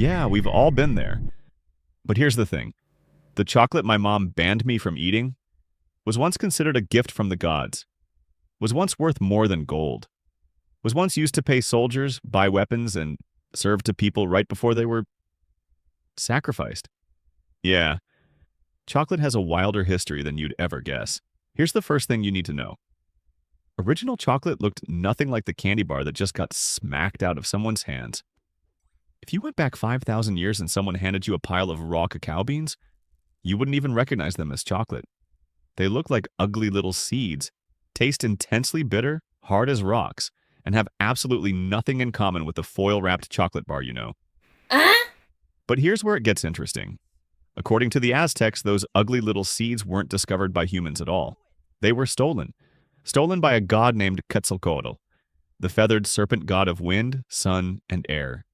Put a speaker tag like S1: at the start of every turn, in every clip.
S1: Yeah, we've all been there. But here's the thing. The chocolate my mom banned me from eating was once considered a gift from the gods, was once worth more than gold, was once used to pay soldiers, buy weapons, and serve to people right before they were sacrificed. Yeah, chocolate has a wilder history than you'd ever guess. Here's the first thing you need to know. Original chocolate looked nothing like the candy bar that just got smacked out of someone's hands. If you went back 5,000 years and someone handed you a pile of raw cacao beans, you wouldn't even recognize them as chocolate. They look like ugly little seeds, taste intensely bitter, hard as rocks, and have absolutely nothing in common with the foil-wrapped chocolate bar you know.
S2: Uh?
S1: But here's where it gets interesting. According to the Aztecs, those ugly little seeds weren't discovered by humans at all. They were stolen. Stolen by a god named Quetzalcoatl, the feathered serpent god of wind, sun, and air.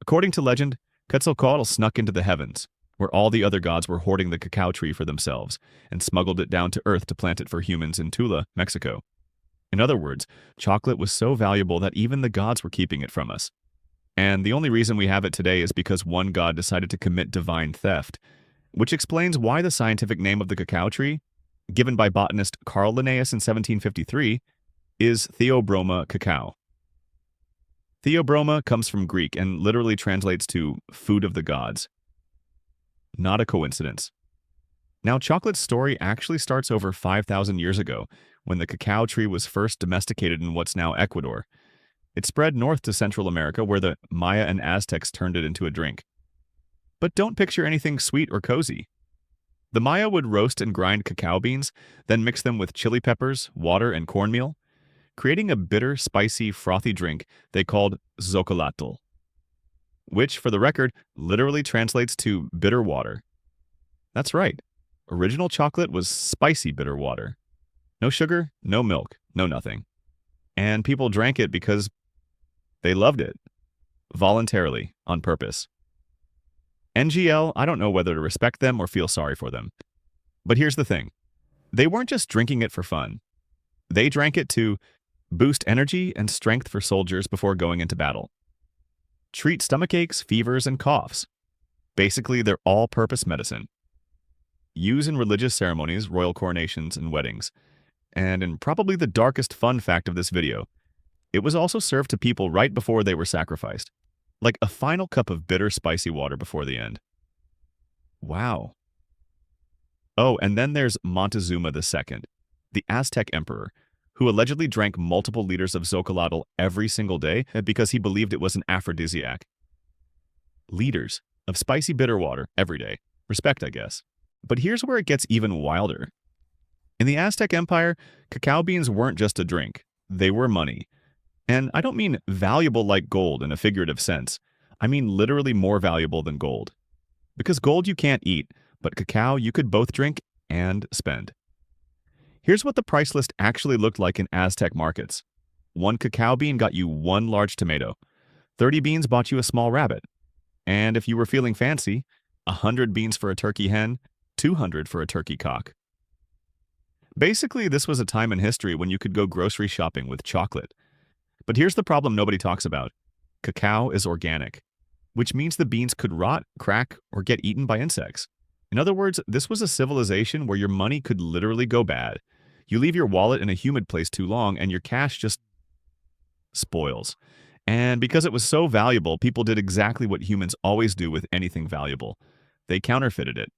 S1: According to legend, Quetzalcoatl snuck into the heavens, where all the other gods were hoarding the cacao tree for themselves, and smuggled it down to earth to plant it for humans in Tula, Mexico. In other words, chocolate was so valuable that even the gods were keeping it from us. And the only reason we have it today is because one god decided to commit divine theft, which explains why the scientific name of the cacao tree, given by botanist Carl Linnaeus in 1753, is Theobroma cacao. Theobroma comes from Greek and literally translates to food of the gods. Not a coincidence. Now, chocolate's story actually starts over 5,000 years ago, when the cacao tree was first domesticated in what's now Ecuador. It spread north to Central America, where the Maya and Aztecs turned it into a drink. But don't picture anything sweet or cozy. The Maya would roast and grind cacao beans, then mix them with chili peppers, water, and cornmeal, creating a bitter, spicy, frothy drink they called zocolatl, which, for the record, literally translates to bitter water. That's right. Original chocolate was spicy bitter water. No sugar, no milk, no nothing. And people drank it because they loved it. Voluntarily, on purpose. NGL, I don't know whether to respect them or feel sorry for them. But here's the thing. They weren't just drinking it for fun. They drank it to boost energy and strength for soldiers before going into battle. Treat stomachaches, fevers, and coughs. Basically, they're all-purpose medicine. Use in religious ceremonies, royal coronations, and weddings. And in probably the darkest fun fact of this video, it was also served to people right before they were sacrificed. Like a final cup of bitter, spicy water before the end. Wow. Oh, and then there's Montezuma II, the Aztec emperor, who allegedly drank multiple liters of zocolatl every single day because he believed it was an aphrodisiac. Liters of spicy bitter water every day. Respect, I guess. But here's where it gets even wilder. In the Aztec Empire, cacao beans weren't just a drink. They were money. And I don't mean valuable like gold in a figurative sense. I mean literally more valuable than gold. Because gold you can't eat, but cacao you could both drink and spend. Here's what the price list actually looked like in Aztec markets. 1 cacao bean got you 1 large tomato. 30 beans bought you a small rabbit. And if you were feeling fancy, 100 beans for a turkey hen, 200 for a turkey cock. Basically, this was a time in history when you could go grocery shopping with chocolate. But here's the problem nobody talks about. Cacao is organic, which means the beans could rot, crack, or get eaten by insects. In other words, this was a civilization where your money could literally go bad. You leave your wallet in a humid place too long and your cash just spoils. And because it was so valuable, people did exactly what humans always do with anything valuable. They counterfeited it.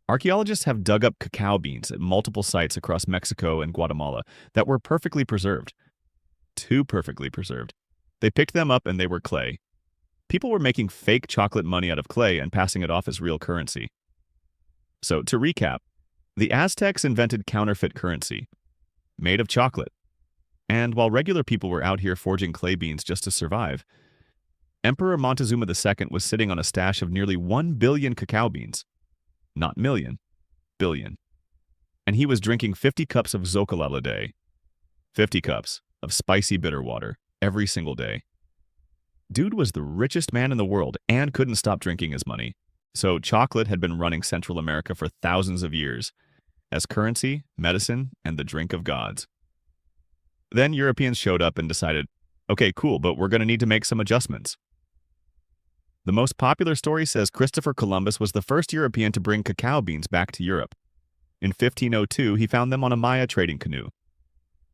S1: Archaeologists have dug up cacao beans at multiple sites across Mexico and Guatemala that were perfectly preserved. Too perfectly preserved. They picked them up and they were clay. People were making fake chocolate money out of clay and passing it off as real currency. So, to recap, the Aztecs invented counterfeit currency, made of chocolate. And while regular people were out here forging clay beans just to survive, Emperor Montezuma II was sitting on a stash of nearly 1 billion cacao beans. Not million, billion. And he was drinking 50 cups of zocolatl a day. 50 cups of spicy bitter water every single day. Dude was the richest man in the world and couldn't stop drinking his money. So chocolate had been running Central America for thousands of years as currency, medicine, and the drink of gods. Then Europeans showed up and decided, okay, cool, but we're going to need to make some adjustments. The most popular story says Christopher Columbus was the first European to bring cacao beans back to Europe. In 1502, he found them on a Maya trading canoe.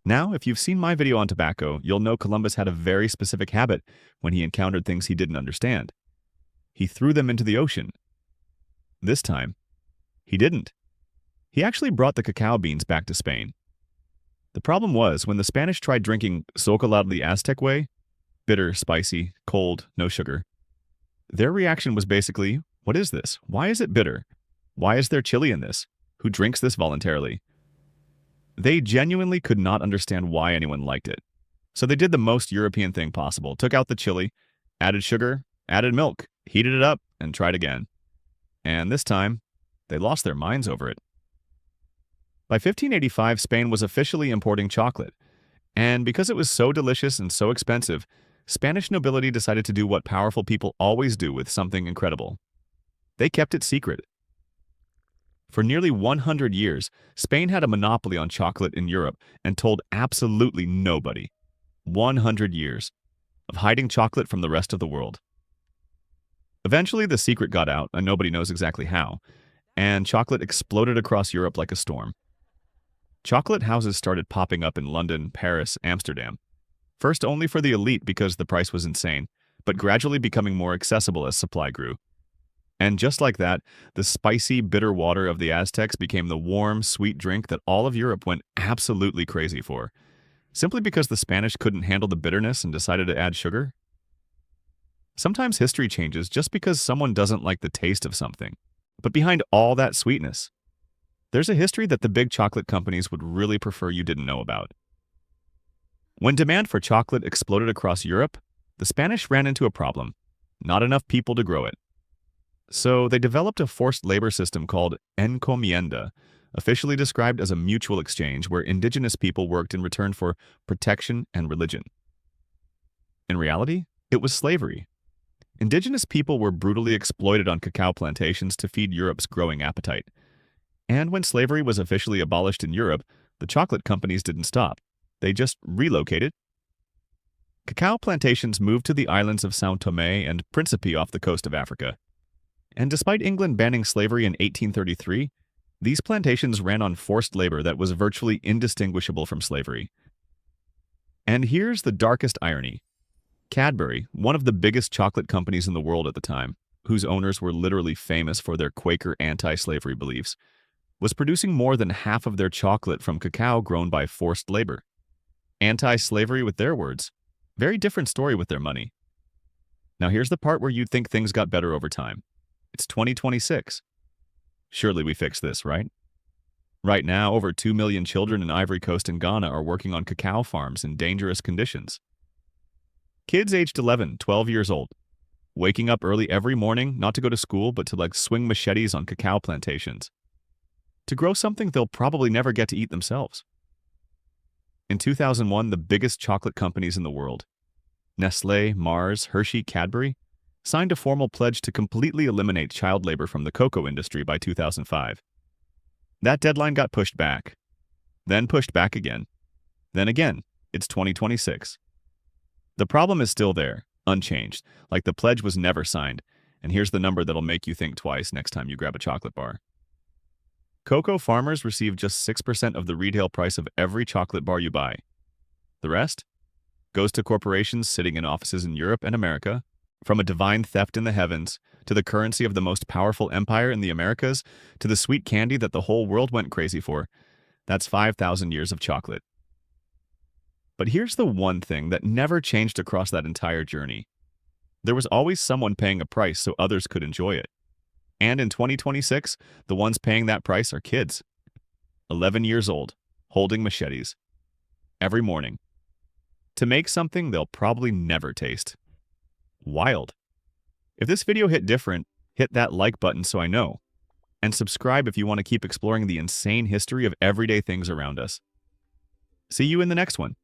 S1: Now, if you've seen my video on tobacco, you'll know Columbus had a very specific habit when he encountered things he didn't understand. He threw them into the ocean. This time, he didn't. He actually brought the cacao beans back to Spain. The problem was, when the Spanish tried drinking chocolate the Aztec way, bitter, spicy, cold, no sugar, their reaction was basically, what is this? Why is it bitter? Why is there chili in this? Who drinks this voluntarily? They genuinely could not understand why anyone liked it. So they did the most European thing possible, took out the chili, added sugar, added milk, heated it up, and tried again. And this time, they lost their minds over it. By 1585, Spain was officially importing chocolate, and because it was so delicious and so expensive, Spanish nobility decided to do what powerful people always do with something incredible. They kept it secret. For nearly 100 years, Spain had a monopoly on chocolate in Europe and told absolutely nobody. 100 years of hiding chocolate from the rest of the world. Eventually, the secret got out, and nobody knows exactly how, and chocolate exploded across Europe like a storm. Chocolate houses started popping up in London, Paris, Amsterdam. First only for the elite because the price was insane, but gradually becoming more accessible as supply grew. And just like that, the spicy, bitter water of the Aztecs became the warm, sweet drink that all of Europe went absolutely crazy for, simply because the Spanish couldn't handle the bitterness and decided to add sugar. Sometimes history changes just because someone doesn't like the taste of something. But behind all that sweetness, there's a history that the big chocolate companies would really prefer you didn't know about. When demand for chocolate exploded across Europe, the Spanish ran into a problem: not enough people to grow it. So they developed a forced labor system called encomienda, officially described as a mutual exchange where indigenous people worked in return for protection and religion. In reality, it was slavery. Indigenous people were brutally exploited on cacao plantations to feed Europe's growing appetite. And when slavery was officially abolished in Europe, the chocolate companies didn't stop. They just relocated. Cacao plantations moved to the islands of São Tomé and Príncipe off the coast of Africa. And despite England banning slavery in 1833, these plantations ran on forced labor that was virtually indistinguishable from slavery. And here's the darkest irony. Cadbury, one of the biggest chocolate companies in the world at the time, whose owners were literally famous for their Quaker anti-slavery beliefs, was producing more than half of their chocolate from cacao grown by forced labor. Anti-slavery with their words. Very different story with their money. Now here's the part where you'd think things got better over time. It's 2026. Surely we fixed this, right? Right now, over 2 million children in Ivory Coast and Ghana are working on cacao farms in dangerous conditions. Kids aged 11, 12 years old, waking up early every morning, not to go to school, but to swing machetes on cacao plantations, to grow something they'll probably never get to eat themselves. In 2001, the biggest chocolate companies in the world, Nestlé, Mars, Hershey, Cadbury, signed a formal pledge to completely eliminate child labor from the cocoa industry by 2005. That deadline got pushed back, then pushed back again, then again. It's 2026. The problem is still there, unchanged, like the pledge was never signed, and here's the number that'll make you think twice next time you grab a chocolate bar. Cocoa farmers receive just 6% of the retail price of every chocolate bar you buy. The rest goes to corporations sitting in offices in Europe and America, from a divine theft in the heavens, to the currency of the most powerful empire in the Americas, to the sweet candy that the whole world went crazy for. That's 5,000 years of chocolate. But here's the one thing that never changed across that entire journey. There was always someone paying a price so others could enjoy it. And in 2026, the ones paying that price are kids. 11 years old, holding machetes. Every morning. To make something they'll probably never taste. Wild. If this video hit different, hit that like button so I know. And subscribe if you want to keep exploring the insane history of everyday things around us. See you in the next one.